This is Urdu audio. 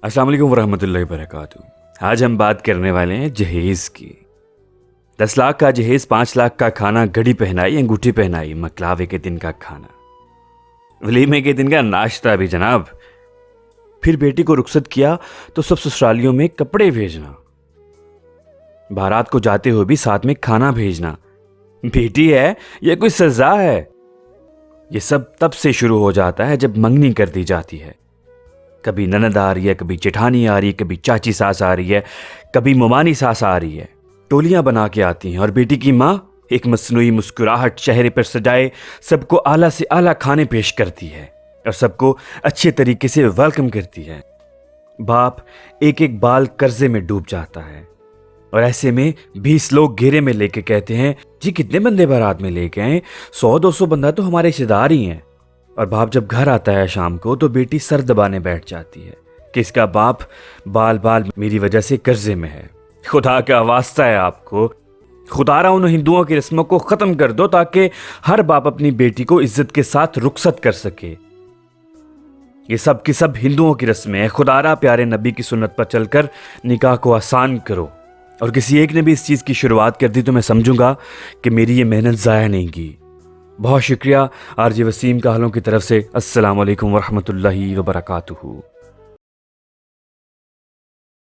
السلام علیکم ورحمۃ اللہ وبرکاتہ۔ آج ہم بات کرنے والے ہیں جہیز کی۔ 10 لاکھ کا جہیز، 5 لاکھ کا کھانا، گھڑی پہنائی، انگوٹھی پہنائی، مکلاوے کے دن کا کھانا، ولیمے کے دن کا ناشتہ بھی جناب۔ پھر بیٹی کو رخصت کیا تو سب سسرالیوں میں کپڑے بھیجنا، بارات کو جاتے ہوئے بھی ساتھ میں کھانا بھیجنا۔ بیٹی ہے یہ کوئی سزا ہے؟ یہ سب تب سے شروع ہو جاتا ہے جب منگنی کر دی جاتی ہے۔ کبھی نند آ رہی ہے، کبھی جٹھانی آ رہی ہے، کبھی چاچی ساس آ رہی ہے، کبھی ممانی ساس آ رہی ہے، ٹولیاں بنا کے آتی ہیں، اور بیٹی کی ماں ایک مصنوعی مسکراہٹ چہرے پر سجائے سب کو اعلیٰ سے اعلیٰ کھانے پیش کرتی ہے اور سب کو اچھے طریقے سے ویلکم کرتی ہے۔ باپ ایک ایک بال قرضے میں ڈوب جاتا ہے، اور ایسے میں 20 لوگ گھیرے میں لے کے کہتے ہیں جی کتنے بندے بارات میں لے کے آئے؟ 100-200 بندہ تو ہمارے رشتے دار ہی ہیں۔ اور باپ جب گھر آتا ہے شام کو تو بیٹی سر دبانے بیٹھ جاتی ہے کہ اس کا باپ بال بال میری وجہ سے قرضے میں ہے۔ خدا کا واسطہ ہے آپ کو، خدا را ان ہندوؤں کی رسموں کو ختم کر دو تاکہ ہر باپ اپنی بیٹی کو عزت کے ساتھ رخصت کر سکے۔ یہ سب کی سب ہندوؤں کی رسمیں ہیں۔ خدا را پیارے نبی کی سنت پر چل کر نکاح کو آسان کرو۔ اور کسی ایک نے بھی اس چیز کی شروعات کر دی تو میں سمجھوں گا کہ میری یہ محنت ضائع نہیں کی۔ بہت شکریہ آر جے وسیم کاہلوں کی طرف سے۔ السلام علیکم ورحمۃ اللہ وبرکاتہ۔